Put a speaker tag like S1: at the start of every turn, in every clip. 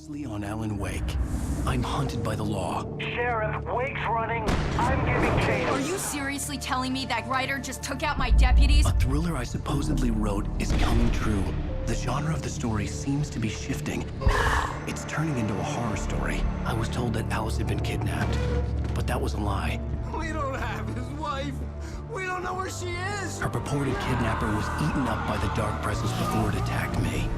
S1: Previously on Alan Wake. I'm hunted by the law.
S2: Sheriff, Wake's running. I'm giving chase.
S3: Are you seriously telling me that Ryder just took out my deputies?
S1: A thriller I supposedly wrote is coming true. The genre of the story seems to be shifting. It's turning into a horror story. I was told that Alice had been kidnapped, but that was a lie.
S4: We don't have his wife. We don't know where she is.
S1: Her purported kidnapper was eaten up by the dark presence before it attacked me.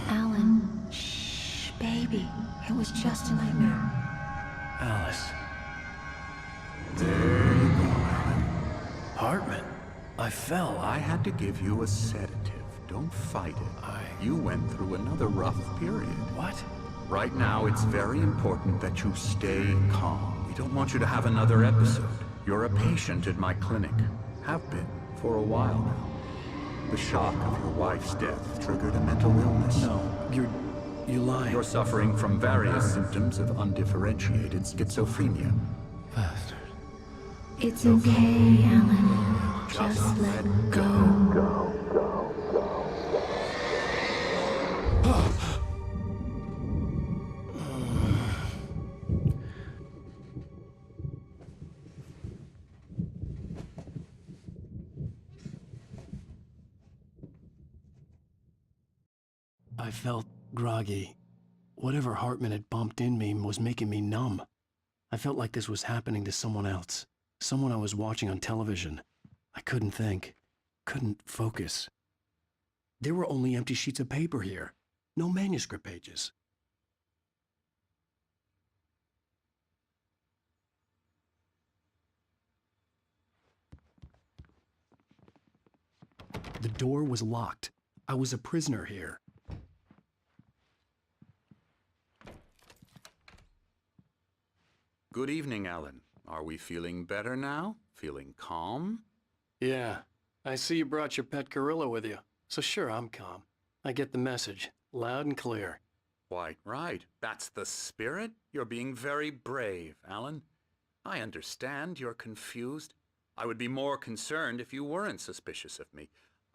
S5: Alan, shh, baby. It was just a nightmare.
S1: Alice.
S4: There you go, Alan.
S1: Hartman. I fell.
S4: I had to give you a sedative. Don't fight it. You went through another rough period.
S1: What?
S4: Right now, it's very important that you stay calm. We don't want you to have another episode. You're a patient at my clinic. Have been for a while now. The shock of your wife's death triggered a mental illness.
S1: No, you're lying.
S4: You're suffering from various symptoms of undifferentiated schizophrenia.
S1: Bastard.
S5: It's okay, Alan. Just let go.
S1: I felt groggy. Whatever Hartman had bumped in me was making me numb. I felt like this was happening to someone else. Someone I was watching on television. I couldn't think. Couldn't focus. There were only empty sheets of paper here. No manuscript pages. The door was locked. I was a prisoner here.
S4: Good evening, Alan. Are we feeling better now? Feeling calm?
S1: Yeah, I see you brought your pet gorilla with you. So sure, I'm calm. I get the message, loud and clear.
S4: Quite right. That's the spirit. You're being very brave, Alan. I understand you're confused. I would be more concerned if you weren't suspicious of me.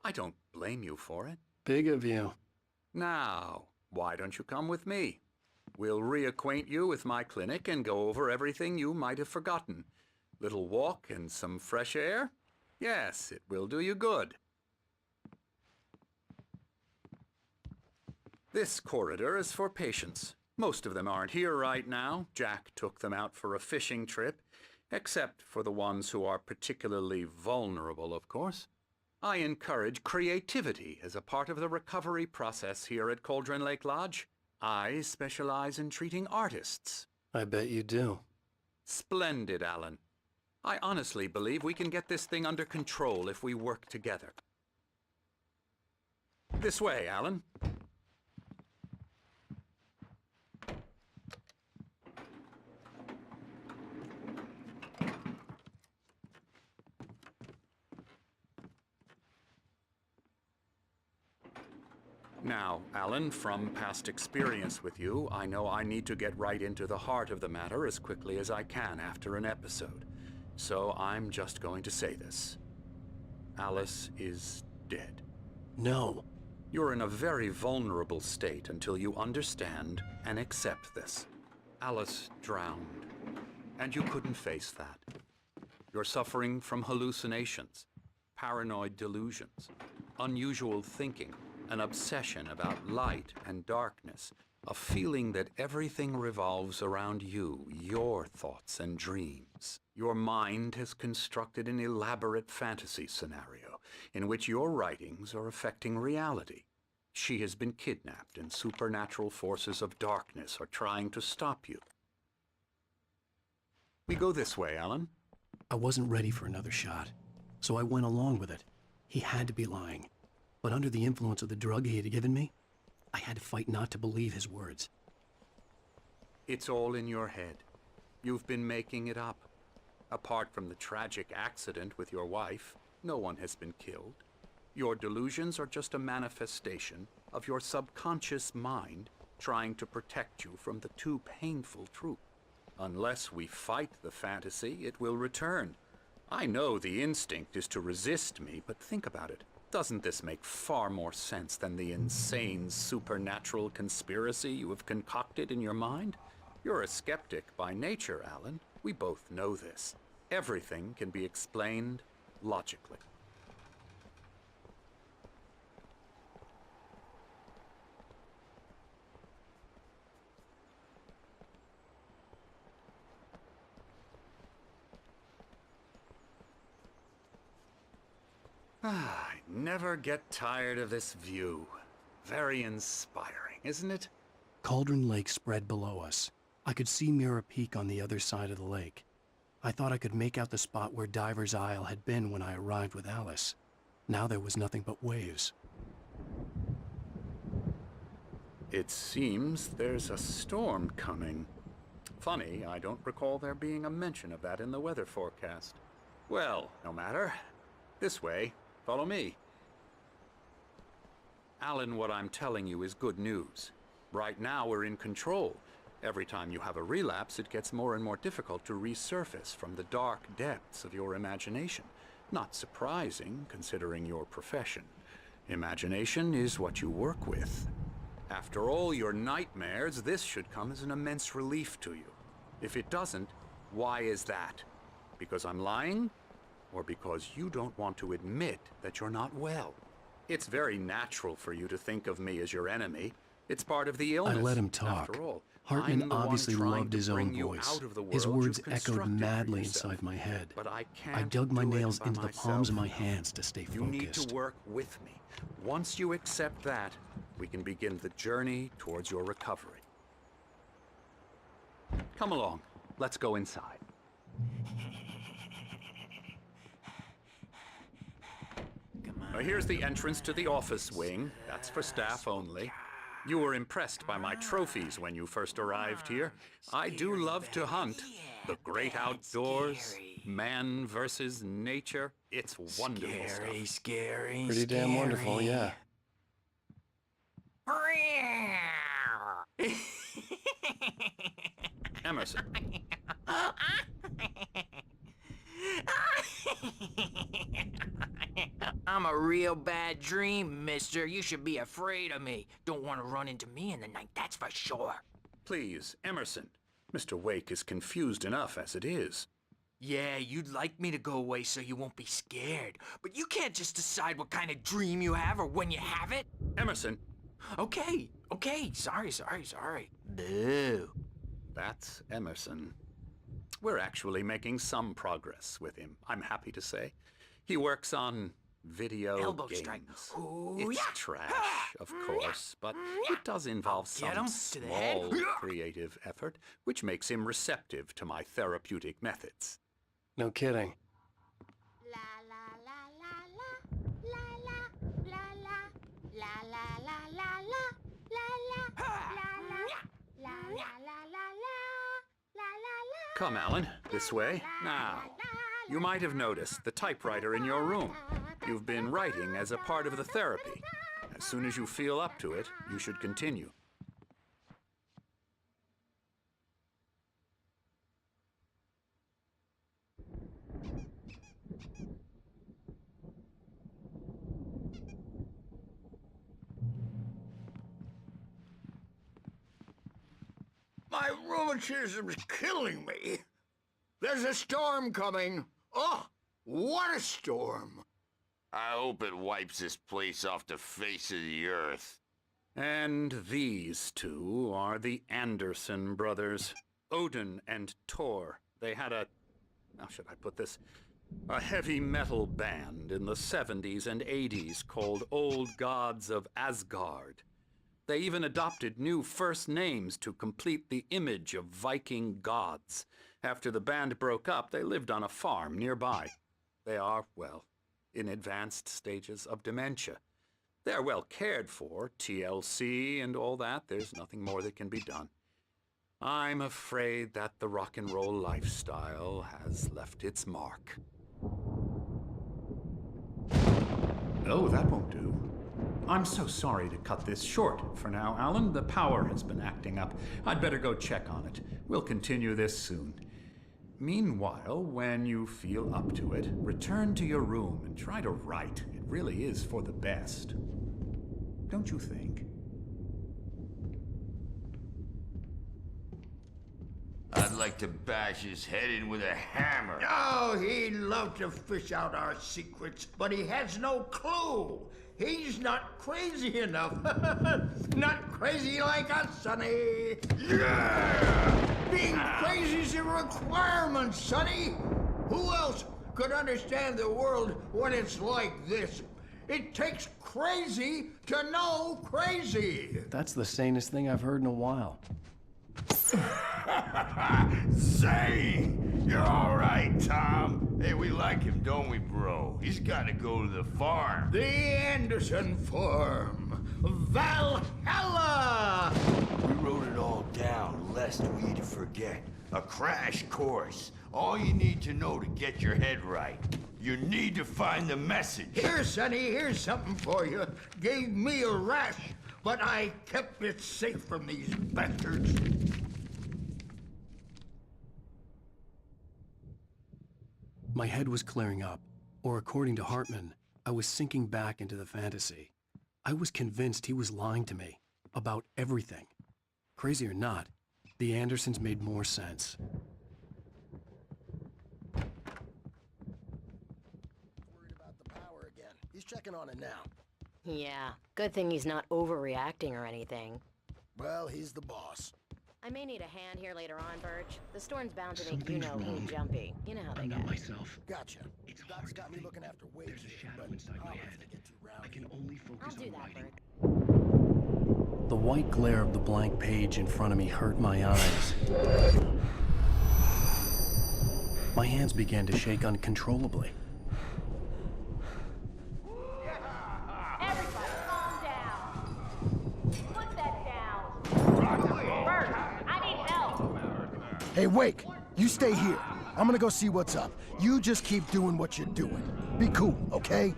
S4: I don't blame you for it.
S1: Big of you.
S4: Now, why don't you come with me? We'll reacquaint you with my clinic and go over everything you might have forgotten. Little walk and some fresh air? Yes, it will do you good. This corridor is for patients. Most of them aren't here right now. Jack took them out for a fishing trip, except for the ones who are particularly vulnerable, of course. I encourage creativity as a part of the recovery process here at Cauldron Lake Lodge. I specialize in treating artists.
S1: I bet you do.
S4: Splendid, Alan. I honestly believe we can get this thing under control if we work together. This way, Alan. Now, Alan, from past experience with you, I know I need to get right into the heart of the matter as quickly as I can after an episode. So I'm just going to say this. Alice is dead.
S1: No.
S4: You're in a very vulnerable state until you understand and accept this. Alice drowned, and you couldn't face that. You're suffering from hallucinations, paranoid delusions, unusual thinking, an obsession about light and darkness, a feeling that everything revolves around you, your thoughts and dreams. Your mind has constructed an elaborate fantasy scenario in which your writings are affecting reality. She has been kidnapped and supernatural forces of darkness are trying to stop you. We go this way, Alan.
S1: I wasn't ready for another shot, so I went along with it. He had to be lying. But under the influence of the drug he had given me, I had to fight not to believe his words.
S4: It's all in your head. You've been making it up. Apart from the tragic accident with your wife, no one has been killed. Your delusions are just a manifestation of your subconscious mind trying to protect you from the too painful truth. Unless we fight the fantasy, it will return. I know the instinct is to resist me, but think about it. Doesn't this make far more sense than the insane supernatural conspiracy you have concocted in your mind? You're a skeptic by nature, Alan. We both know this. Everything can be explained logically. I never get tired of this view. Very inspiring, isn't it?
S1: Cauldron Lake spread below us. I could see Mirror Peak on the other side of the lake. I thought I could make out the spot where Diver's Isle had been when I arrived with Alice. Now there was nothing but waves.
S4: It seems there's a storm coming. Funny, I don't recall there being a mention of that in the weather forecast. Well, no matter. This way. Follow me. Alan, what I'm telling you is good news. Right now we're in control. Every time you have a relapse, it gets more and more difficult to resurface from the dark depths of your imagination. Not surprising, considering your profession. Imagination is what you work with. After all your nightmares, this should come as an immense relief to you. If it doesn't, why is that? Because I'm lying? Or because you don't want to admit that you're not well? It's very natural for you to think of me as your enemy. It's part of the illness.
S1: I let him talk.
S4: After all,
S1: Hartman
S4: I'm the one
S1: obviously
S4: trying
S1: loved
S4: to
S1: his own
S4: bring you
S1: voice.
S4: out of the
S1: His
S4: world
S1: words
S4: you've
S1: echoed
S4: constructed for
S1: madly
S4: yourself.
S1: inside my head.
S4: But I
S1: I
S4: can't
S1: dug my
S4: do it
S1: nails
S4: by
S1: into the palms of my
S4: myself.
S1: hands to stay
S4: You need
S1: focused.
S4: to work with me. Once you accept that, we can begin the journey towards your recovery. Come along. Let's go inside. Now, here's the entrance to the office wing. That's for staff only. You were impressed by my trophies when you first arrived here. I do love to hunt. The great outdoors, man versus nature. It's wonderful stuff.
S6: Scary.
S1: Pretty damn wonderful, yeah.
S4: Emerson.
S6: I'm a real bad dream, mister. You should be afraid of me. Don't want to run into me in the night, that's for sure.
S4: Please, Emerson. Mr. Wake is confused enough as it is.
S6: Yeah, you'd like me to go away so you won't be scared. But you can't just decide what kind of dream you have or when you have it.
S4: Emerson,
S6: Okay, sorry. Boo.
S4: that's Emerson. We're actually making some progress with him, I'm happy to say. He works on video
S6: Elbow
S4: games.
S6: strike. Ooh,
S4: It's
S6: yeah.
S4: trash, of course, but it does involve
S6: Get
S4: some
S6: him to the head.
S4: small creative effort, which makes him receptive to my therapeutic methods.
S1: No kidding.
S7: La la la la la la la la la la la la la la la la la la la.
S4: Come, Alan, this way. Now, you might have noticed the typewriter in your room. You've been writing as a part of the therapy. As soon as you feel up to it, you should continue.
S8: My rheumatism's killing me. There's a storm coming. Oh, what a storm.
S9: I hope it wipes this place off the face of the earth.
S4: And these two are the Anderson brothers, Odin and Thor. They had how should I put this? A heavy metal band in the 70s and 80s called Old Gods of Asgard. They even adopted new first names to complete the image of Viking gods. After the band broke up, they lived on a farm nearby. They are, well, in advanced stages of dementia. They're well cared for, TLC and all that. There's nothing more that can be done. I'm afraid that the rock and roll lifestyle has left its mark. Oh, that won't do. I'm so sorry to cut this short for now, Alan. The power has been acting up. I'd better go check on it. We'll continue this soon. Meanwhile, when you feel up to it, return to your room and try to write. It really is for the best. Don't you think?
S9: I'd like to bash his head in with a hammer.
S8: Oh, he'd love to fish out our secrets, but he has no clue. He's not crazy enough. Not crazy like us, Sonny. Yeah! Being crazy's a requirement, Sonny. Who else could understand the world when it's like this? It takes crazy to know crazy.
S1: That's the sanest thing I've heard in a while.
S9: Zane! You're all right, Tom. Hey, we like him, don't we, bro? He's got to go to the farm.
S8: The Anderson Farm. Valhalla!
S9: We wrote it all down, lest we forget. A crash course. All you need to know to get your head right. You need to find the message.
S8: Here, Sonny, here's something for you. Gave me a rash, but I kept it safe from these bastards.
S1: My head was clearing up, or according to Hartman, I was sinking back into the fantasy. I was convinced he was lying to me about everything. Crazy or not, the Andersons made more sense.
S10: Worried about the power again. He's checking on it now.
S5: Yeah, good thing he's not overreacting or anything.
S10: Well, he's the boss.
S5: I may need a hand here later on, Birch. The storm's bound to make you-know-who jumpy. You know how they get.
S1: Myself.
S10: Gotcha.
S1: It's
S10: Doc's
S1: hard
S10: got
S1: to
S10: me
S1: think.
S10: looking after Wade.
S1: There's a shadow
S10: but
S1: inside my
S10: I'll
S1: head.
S10: get too rowdy.
S1: I can only
S5: I'll
S1: focus
S5: do
S1: on
S5: that,
S1: writing.
S5: Birch.
S1: The white glare of the blank page in front of me hurt my eyes. My hands began to shake uncontrollably.
S7: Everybody, calm down. Put that down. Bert, I need help.
S10: Hey, Wake, you stay here. I'm gonna go see what's up. You just keep doing what you're doing. Be cool, okay?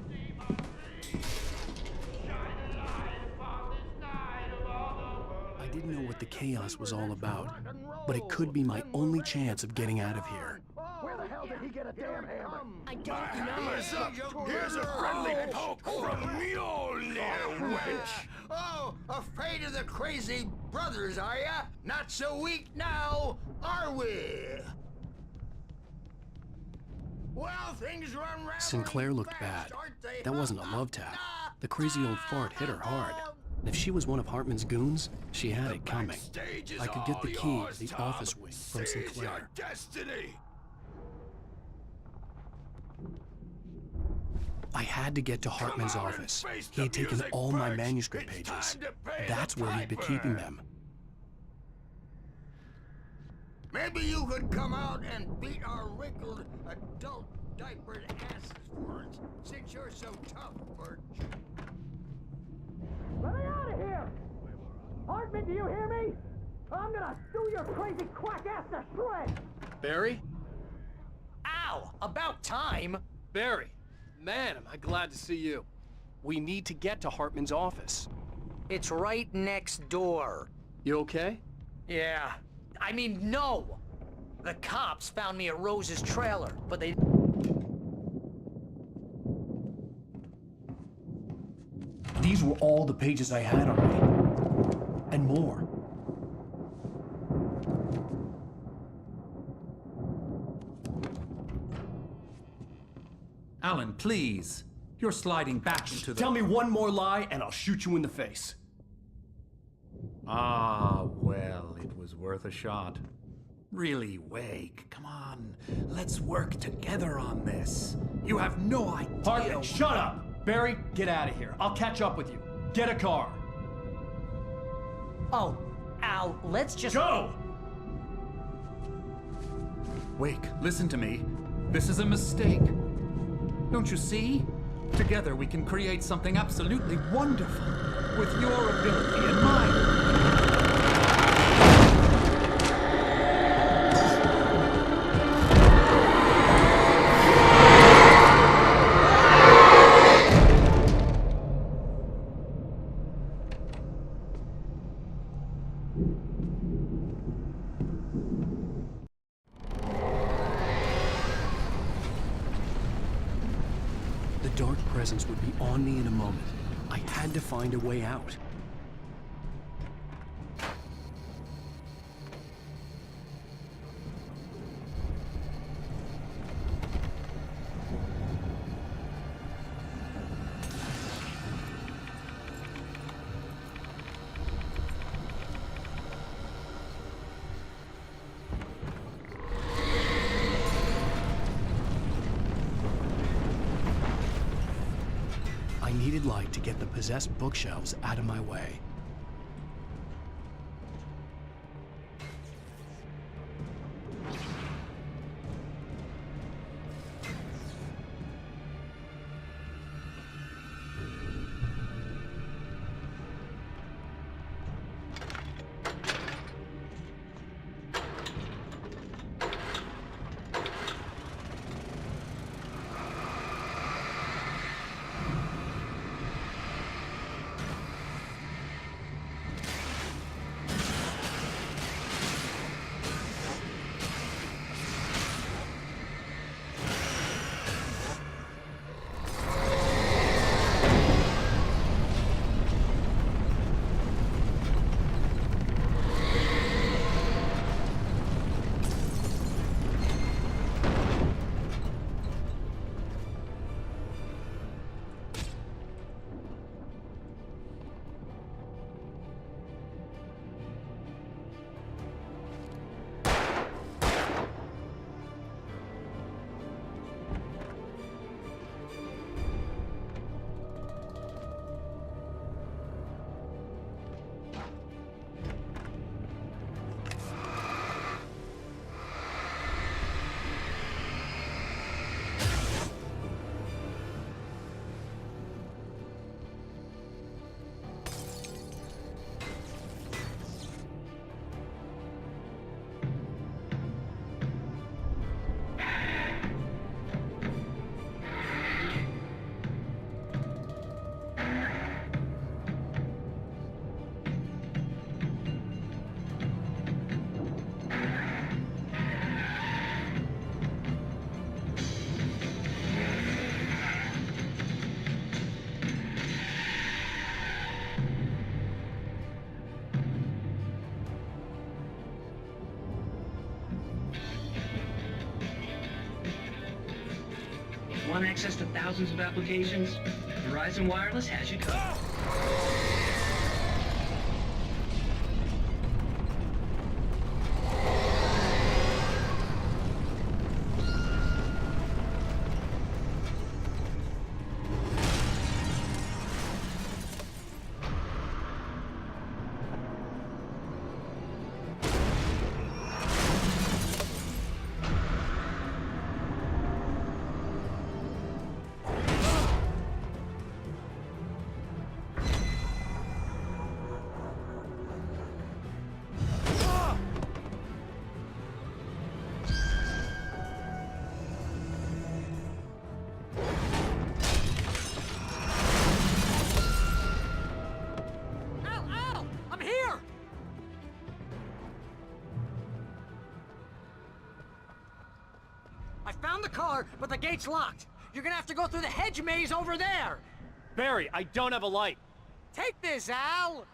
S1: I didn't know what the chaos was all about, but it could be my only chance of getting out of here.
S10: Where the hell did he get a damn hammer?
S5: I don't know.
S9: Here's a friendly poke from Mjolnir, wench.
S8: Oh, afraid of the crazy brothers, are ya? Not so weak now, are we? Well, things run round.
S1: Sinclair looked bad. That wasn't a love tap. The crazy old fart hit her hard. And if she was one of Hartman's goons, she had it coming. I could get the key to the office wing from Sinclair.
S9: Destiny.
S1: I had to get to Hartman's office. He had taken all my manuscript pages. That's where he'd been keeping them.
S8: Maybe you could come out and beat our wrinkled adult diapered asses for us, since you're so tough, Birch.
S2: Let me out of here! Hartman, do you hear me? I'm gonna sue your crazy quack ass to shreds!
S1: Barry?
S6: Ow! About time!
S1: Barry! Man, am I glad to see you. We need to get to Hartman's office.
S6: It's right next door.
S1: You okay?
S6: Yeah. I mean, no! The cops found me at Rose's trailer, but they...
S1: These were all the pages I had on me. And more.
S4: Alan, please. You're sliding back into the...
S1: Tell me one more lie and I'll shoot you in the face.
S4: Ah, well, it was worth a shot. Really, Wake, come on. Let's work together on this. You have no idea...
S1: Hartman, shut up! Barry, get out of here. I'll catch up with you. Get a car.
S6: Oh, Al, let's just...
S1: Go!
S4: Wake, listen to me. This is a mistake. Don't you see? Together we can create something absolutely wonderful. With your ability and mine.
S1: dark presence would be on me in a moment. I had to find a way out. I needed light to get the possessed bookshelves out of my way.
S11: Want access to thousands of applications? Verizon Wireless has you covered.
S2: I found the car, but the gate's locked. You're gonna have to go through the hedge maze over there.
S12: Barry, I don't have a light.
S2: Take this, Al!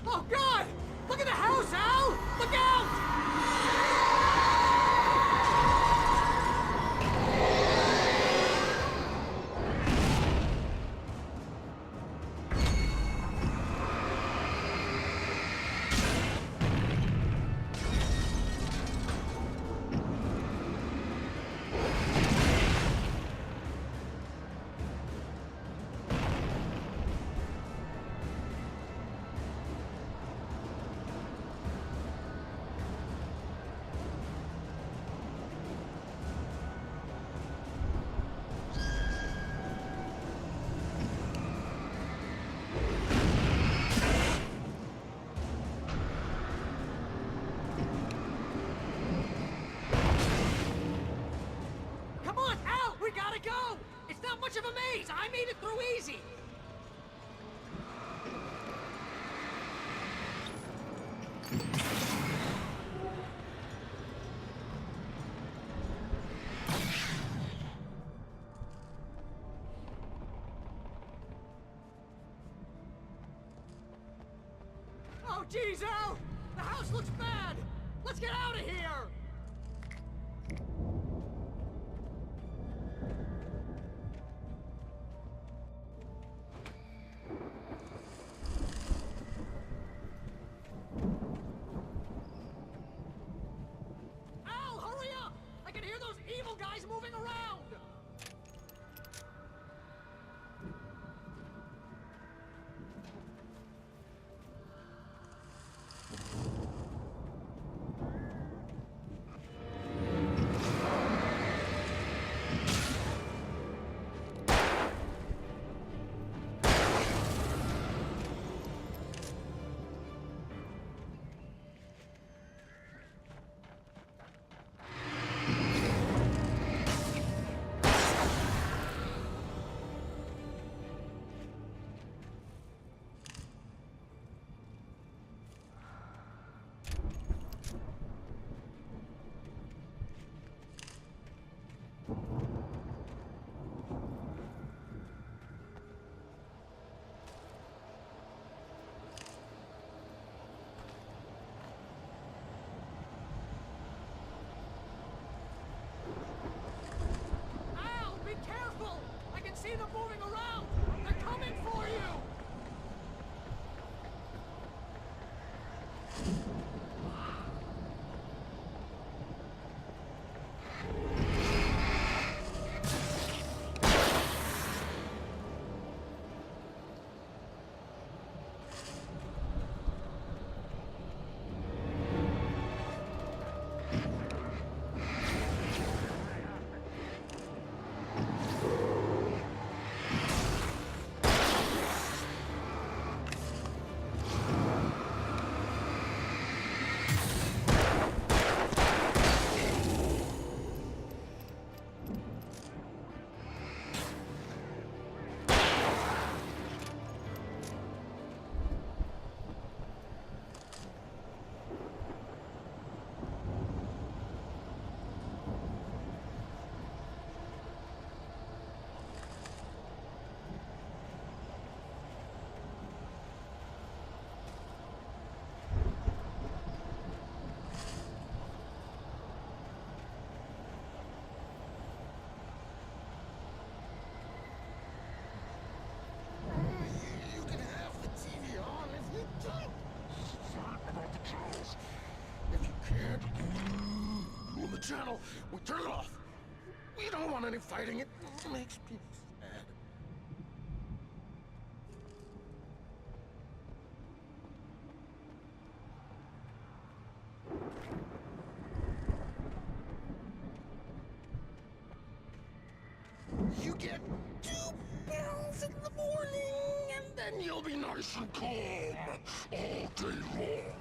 S2: Oh, God! Look at the house, Al! Look out! Much of a maze! I made it through easy! Oh, geez, Al! The house looks bad! Let's get out of here! Al, hurry up! I can hear those evil guys moving around! Al, be careful! I can see them moving around! They're coming for you! You can have the TV on if you don't. Sorry about the controls. If you can't rule the channel, we turn it off. We don't want any fighting. It makes people sad. You get 2 pills in the morning, and then you'll be nice and calm all day long.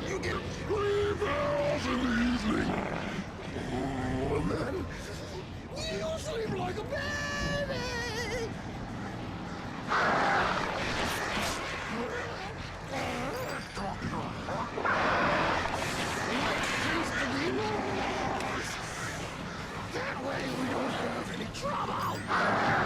S2: You get 3 pills in the evening. Oh, and then you sleep like a baby. That way we don't have any trouble!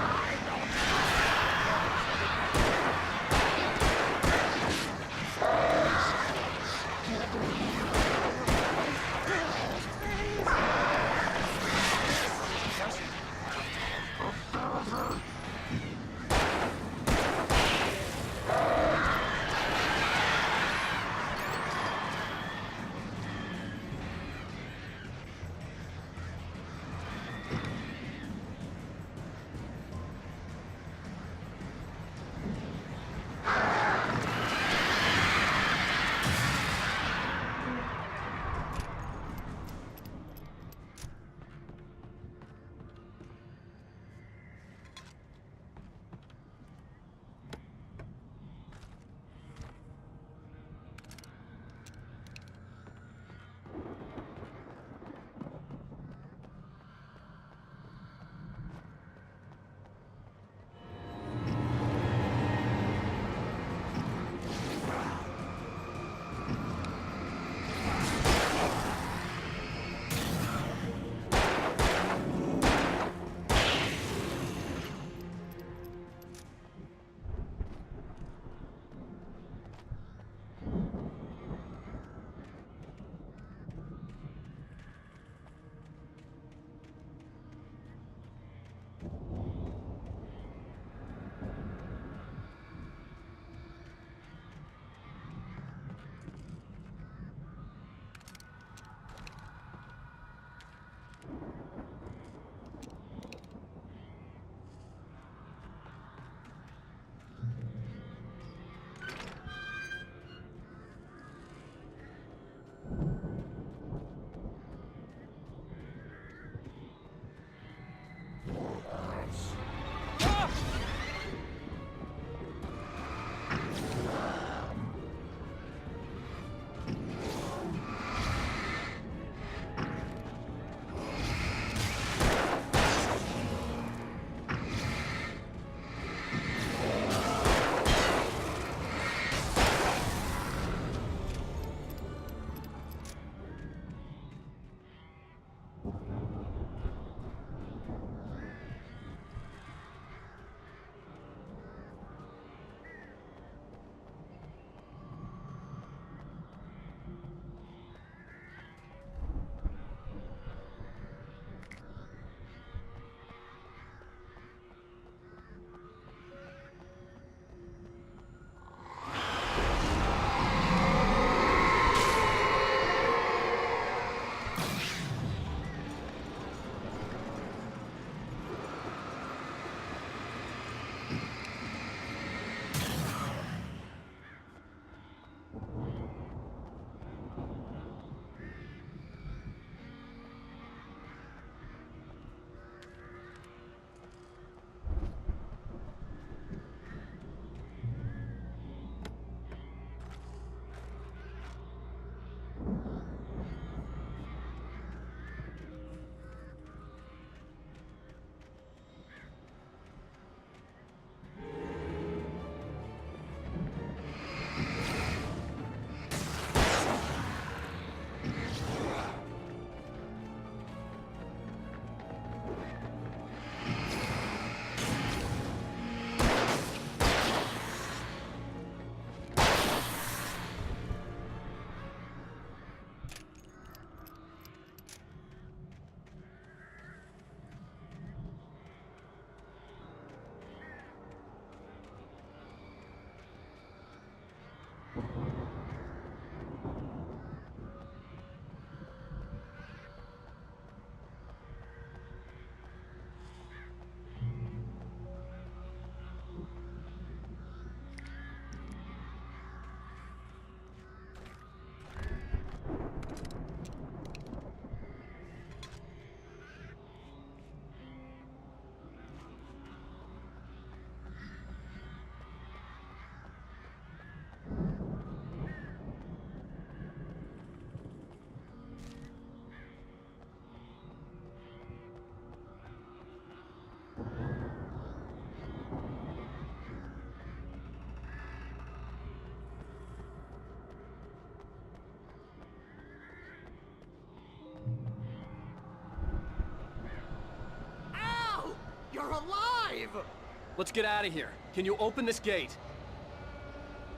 S12: Let's get out of here. Can you open this gate?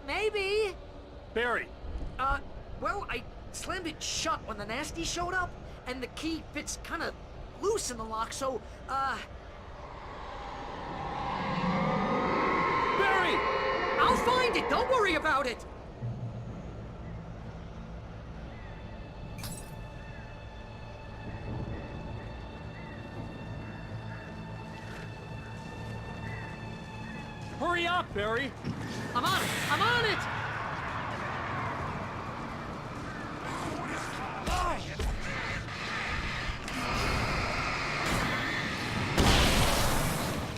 S6: Maybe.
S12: Barry!
S6: Well, I slammed it shut when the nasty showed up, and the key fits kind of loose in the lock, so,
S12: Barry!
S6: I'll find it! Don't worry about it!
S12: Hurry up, Barry!
S6: I'm on it! I'm on it!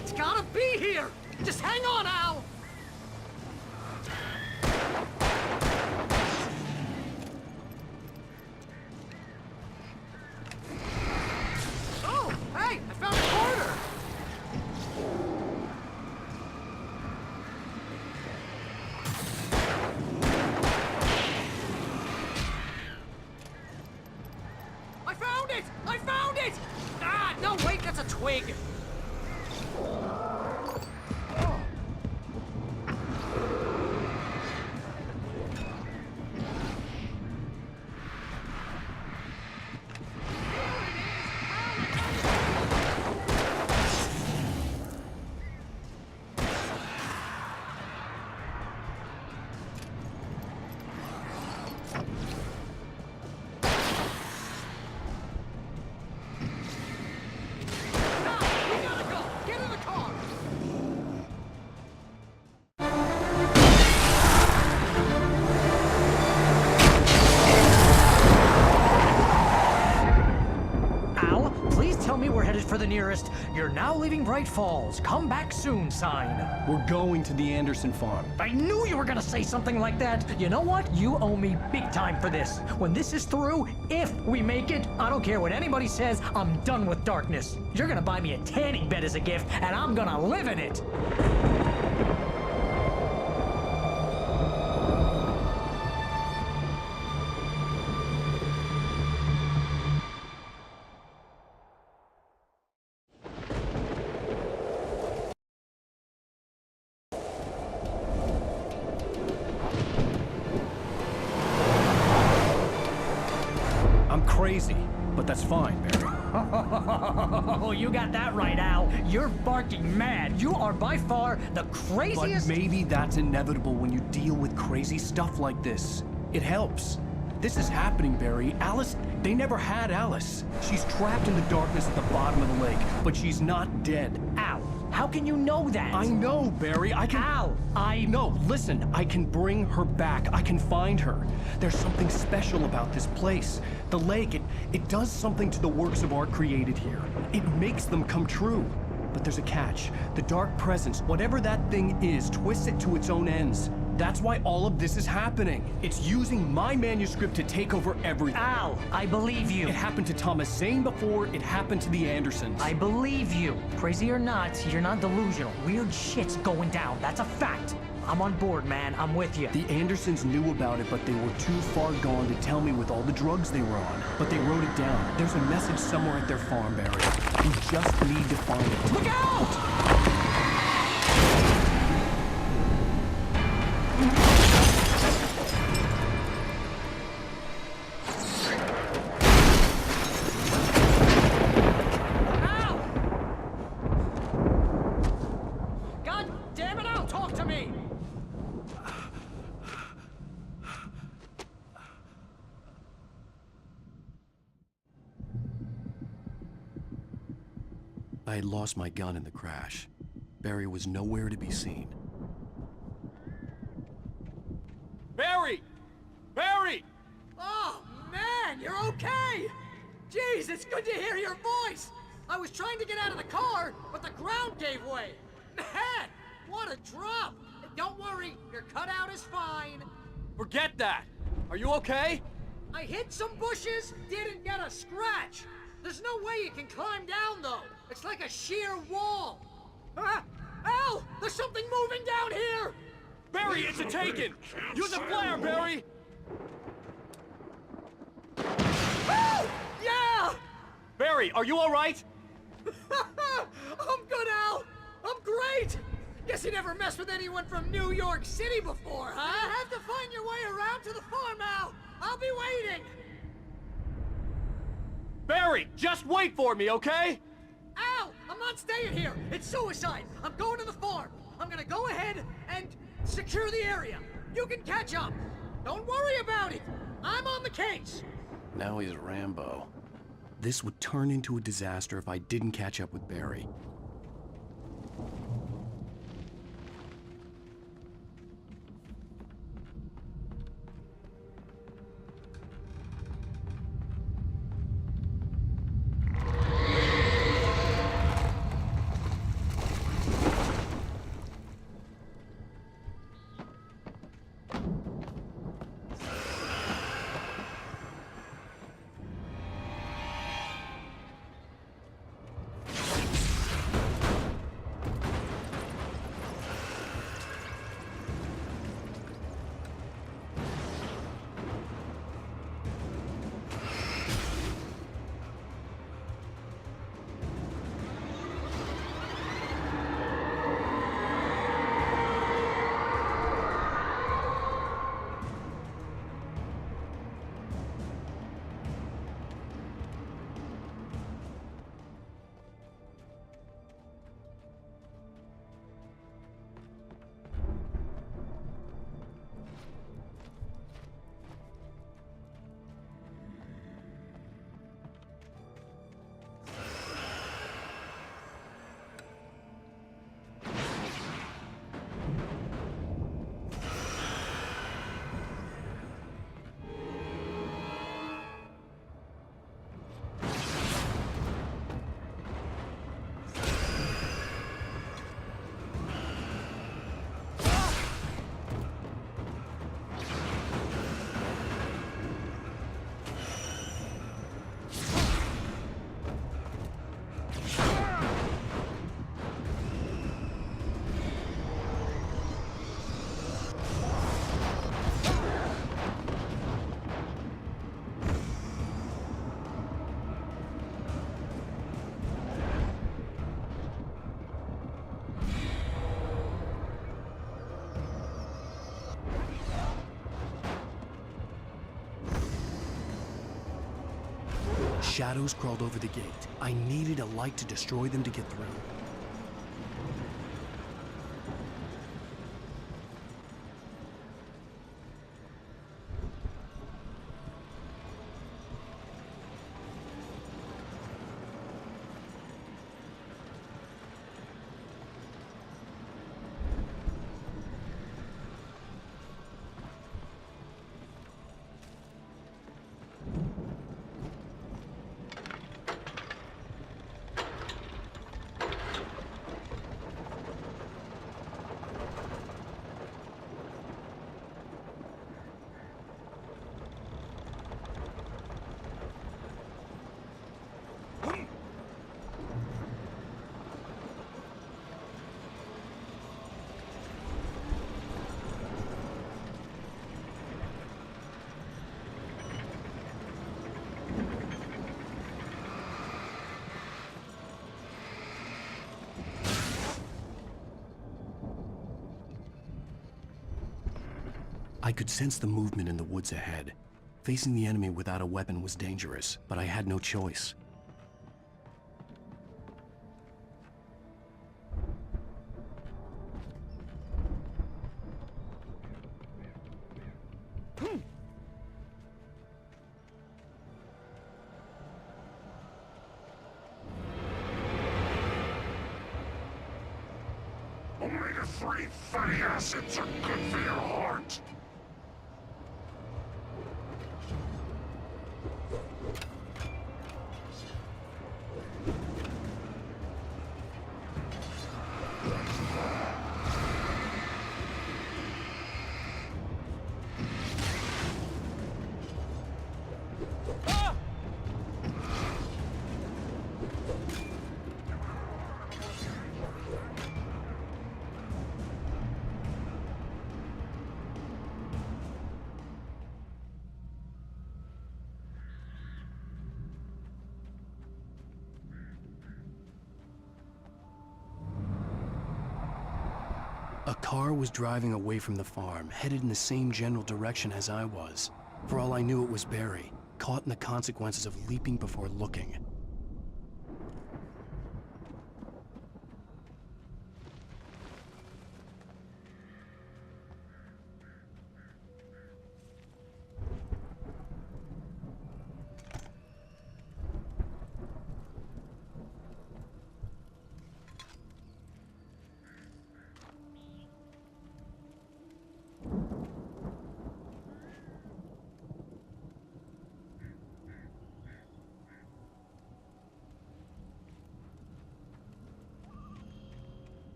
S6: It's gotta be here! Just hang on, Al! Oh, hey! I found a quarter! I found it! I found it! Ah, no, wait, that's a twig! For the nearest, "You're now leaving Bright Falls. Come back soon" sign.
S1: We're going to the Anderson farm.
S6: I knew you were gonna say something like that. You know what? You owe me big time for this. When this is through, if we make it, I don't care what anybody says, I'm done with darkness. You're gonna buy me a tanning bed as a gift, and I'm gonna live in it.
S1: Crazy, but that's fine, Barry.
S6: Oh, you got that right, Al. You're barking mad. You are by far the craziest...
S1: But maybe that's inevitable when you deal with crazy stuff like this. It helps. This is happening, Barry. Alice, they never had Alice. She's trapped in the darkness at the bottom of the lake, but she's not dead.
S6: Al, how can you know that?
S1: I know, Barry. I can...
S6: Al,
S1: No, listen. I can bring her back. I can find her. There's something special about this place. The lake, it does something to the works of art created here. It makes them come true. But there's a catch. The dark presence, whatever that thing is, twists it to its own ends. That's why all of this is happening. It's using my manuscript to take over everything.
S6: Al, I believe you.
S1: It happened to Thomas Zane before, it happened to the Andersons.
S6: I believe you. Crazy or not, you're not delusional. Weird shit's going down. That's a fact. I'm on board, man. I'm with you.
S1: The Andersons knew about it, but they were too far gone to tell me with all the drugs they were on. But they wrote it down. There's a message somewhere at their farm, Barry. We just need to find it.
S6: Look out!
S1: I had lost my gun in the crash. Barry was nowhere to be seen.
S12: Barry! Barry!
S6: Oh, man, you're okay! Jeez, it's good to hear your voice! I was trying to get out of the car, but the ground gave way. Man, what a drop! Don't worry, your cutout is fine.
S12: Forget that! Are you okay?
S6: I hit some bushes, didn't get a scratch. There's no way you can climb down, though. It's like a sheer wall. Al! There's something moving down here!
S12: Barry, it's a Taken! Use a flare, Barry!
S6: Oh! Yeah!
S12: Barry, are you all right?
S6: I'm good, Al! I'm great! Guess you never messed with anyone from New York City before, huh? You have to find your way around to the farm out. I'll be waiting.
S12: Barry, just wait for me, okay?
S6: Al, I'm not staying here. It's suicide. I'm going to the farm. I'm gonna go ahead and secure the area. You can catch up. Don't worry about it. I'm on the case.
S1: Now he's Rambo. This would turn into a disaster if I didn't catch up with Barry. Shadows crawled over the gate. I needed a light to destroy them to get through. I could sense the movement in the woods ahead. Facing the enemy without a weapon was dangerous, but I had no choice.
S2: Omega-3 fatty acids are good for your heart.
S1: A car was driving away from the farm, headed in the same general direction as I was. For all I knew, it was Barry, caught in the consequences of leaping before looking.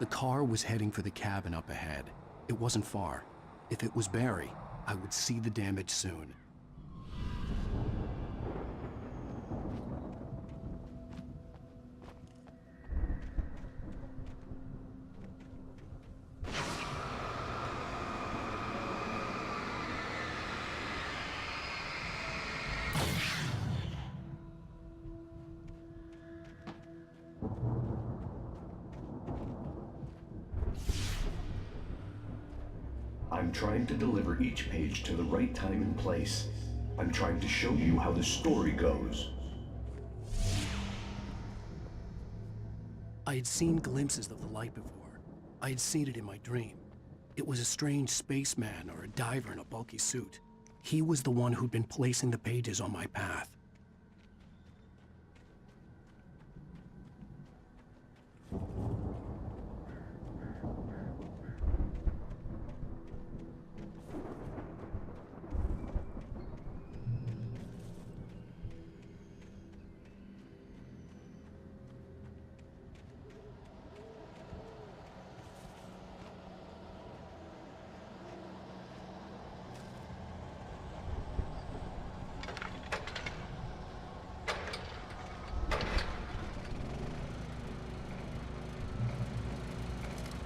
S1: The car was heading for the cabin up ahead. It wasn't far. If it was Barry, I would see the damage soon.
S13: I'm trying to deliver each page to the right time and place. I'm trying to show you how the story goes.
S1: I had seen glimpses of the light before. I had seen it in my dream. It was a strange spaceman or a diver in a bulky suit. He was the one who'd been placing the pages on my path.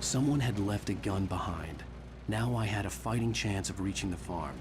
S1: Someone had left a gun behind. Now I had a fighting chance of reaching the farm.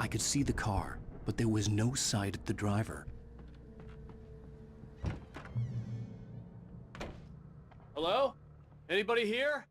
S1: I could see the car, but there was no sight of the driver.
S12: Hello? Anybody here?